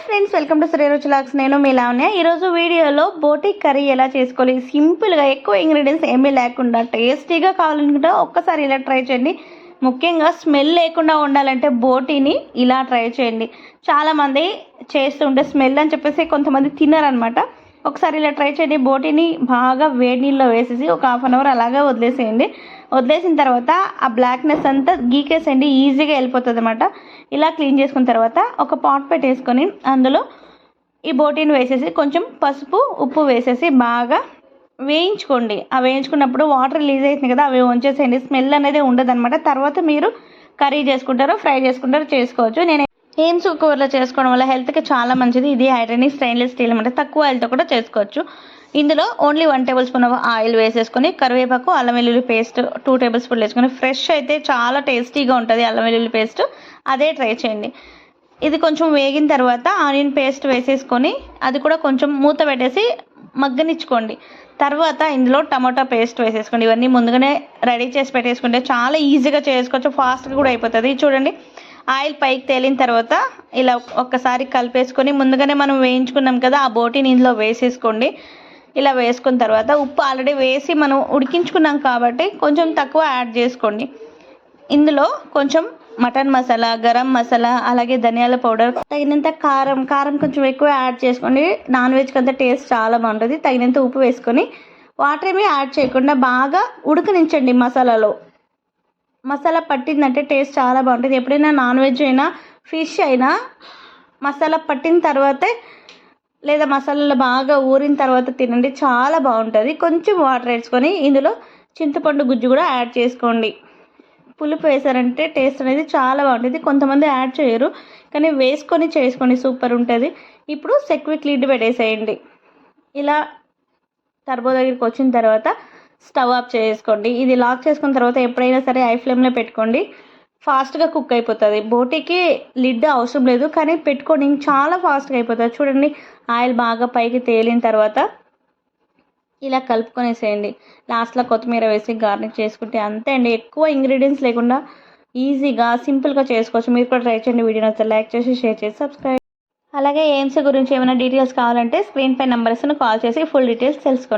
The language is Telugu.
Friends, welcome to శ్రీరుచిలాక్స్. నేను మీ లావణ్య. ఈరోజు వీడియోలో బోటి కర్రీ ఎలా చేసుకోవాలి, సింపుల్గా ఎక్కువ ఇంగ్రీడియంట్స్ ఏమీ లేకుండా టేస్టీగా కావాలనుకుంటే ఒక్కసారి ఇలా ట్రై చేయండి. ముఖ్యంగా స్మెల్ లేకుండా ఉండాలంటే బోటీని ఇలా ట్రై చేయండి. చాలామంది చేస్తుంటే స్మెల్ అని చెప్పేసి కొంతమంది తిన్నారనమాట. ఒకసారి ఇలా ట్రై చేయండి. బోటీని బాగా వేడి నీళ్ళలో వేసేసి ఒక హాఫ్ అన్ అవర్ అలాగే వదిలేసేయండి. వదిలేసిన తర్వాత ఆ బ్లాక్నెస్ అంతా గీకేసేయండి, ఈజీగా వెళ్ళిపోతుంది అనమాట. ఇలా క్లీన్ చేసుకున్న తర్వాత ఒక పాట్ పెట్టేసుకొని అందులో ఈ బోటీని వేసేసి కొంచెం పసుపు ఉప్పు వేసేసి బాగా వేయించుకోండి. ఆ వేయించుకున్నప్పుడు వాటర్ రిలీజ్ అవుతుంది కదా, అవి ఉంచేసేయండి. స్మెల్ అనేది ఉండదు అనమాట. తర్వాత మీరు కర్రీ చేసుకుంటారో ఫ్రై చేసుకుంటారో చేసుకోవచ్చు. నేను ఏమ్స్ కుక్కర్లో చేసుకోవడం వల్ల హెల్త్కి చాలా మంచిది. ఇది ఐరన్ స్టెయిన్లెస్ స్టీల్ అనమాట. తక్కువ ఆయిల్తో కూడా చేసుకోవచ్చు. ఇందులో ఓన్లీ 1 టేబుల్ స్పూన్ ఆయిల్ వేసేసుకొని కరివేపాకు అల్లం వెల్లుల్లి పేస్ట్ 2 టేబుల్ స్పూన్లు వేసుకొని, ఫ్రెష్ అయితే చాలా టేస్టీగా ఉంటుంది అల్లం వెల్లుల్లి పేస్ట్, అదే ట్రై చేయండి. ఇది కొంచెం వేగిన తర్వాత ఆనియన్ పేస్ట్ వేసేసుకొని అది కూడా కొంచెం మూత పెట్టేసి మగ్గనిచ్చుకోండి. తర్వాత ఇందులో టమాటా పేస్ట్ వేసేసుకోండి. ఇవన్నీ ముందుగానే రెడీ చేసి పెట్టేసుకుంటే చాలా ఈజీగా చేసుకోవచ్చు, ఫాస్ట్గా కూడా అయిపోతుంది. చూడండి, ఆయిల్ పైకి తేలిన తర్వాత ఇలా ఒక్కసారి కలిపేసుకొని ముందుగానే మనం వేయించుకున్నాం కదా ఆ బోటీని ఇందులో వేసేసుకోండి. ఇలా వేసుకున్న తర్వాత ఉప్పు ఆల్రెడీ వేసి మనం ఉడికించుకున్నాం కాబట్టి కొంచెం తక్కువ యాడ్ చేసుకోండి. ఇందులో కొంచెం మటన్ మసాలా, గరం మసాలా, అలాగే ధనియాల పౌడర్, తగినంత కారం కొంచెం ఎక్కువ యాడ్ చేసుకోండి. నాన్ వెజ్కి అంతా టేస్ట్ చాలా బాగుంటుంది. తగినంత ఉప్పు వేసుకొని వాటర్ ఏమీ యాడ్ చేయకుండా బాగా ఉడకనించండి. మసాలా పట్టిందంటే టేస్ట్ చాలా బాగుంటుంది. ఎప్పుడైనా నాన్ వెజ్ అయినా ఫిష్ అయినా మసాలా పట్టిన తర్వాతే, లేదా మసాలాలు బాగా ఊరిన తర్వాత తినండి, చాలా బాగుంటుంది. కొంచెం వాటర్ వేసుకొని ఇందులో చింతపండు గుజ్జు కూడా యాడ్ చేసుకోండి. పులుపు వేసారంటే టేస్ట్ అనేది చాలా బాగుంటుంది. కొంతమంది యాడ్ చేయరు, కానీ వేసుకొని చేసుకోండి, సూపర్ ఉంటుంది. ఇప్పుడు సెక్విక్ లిడ్ పెట్టేసేయండి. ఇలా టర్బో దగ్గరికి వచ్చిన తర్వాత స్టవ్ ఆఫ్ చేసుకోండి. ఇది లాక్ చేసుకున్న తర్వాత ఎప్పుడైనా సరే హై ఫ్లేమ్లో పెట్టుకోండి, ఫాస్ట్గా కుక్ అయిపోతుంది. బోటీకి లిడ్ అవసరం లేదు, కానీ పెట్టుకోండి, చాలా ఫాస్ట్గా అయిపోతుంది. చూడండి, ఆయిల్ బాగా పైకి తేలిన తర్వాత ఇలా కలుపుకొనేసేయండి. లాస్ట్లో కొత్తిమీర వేసి గార్నిష్ చేసుకుంటే అంతే అండి. ఎక్కువ ఇంగ్రీడియంట్స్ లేకుండా ఈజీగా సింపుల్గా చేసుకోవచ్చు. మీరు కూడా ట్రై చేయండి. వీడియో నచ్చితే లైక్ చేసి షేర్ చేసి సబ్స్క్రైబ్. అలాగే ఎయిమ్స్ గురించి ఏమైనా డీటెయిల్స్ కావాలంటే స్క్రీన్ పై నెంబర్స్ను కాల్ చేసి ఫుల్ డీటెయిల్స్ తెలుసుకోండి.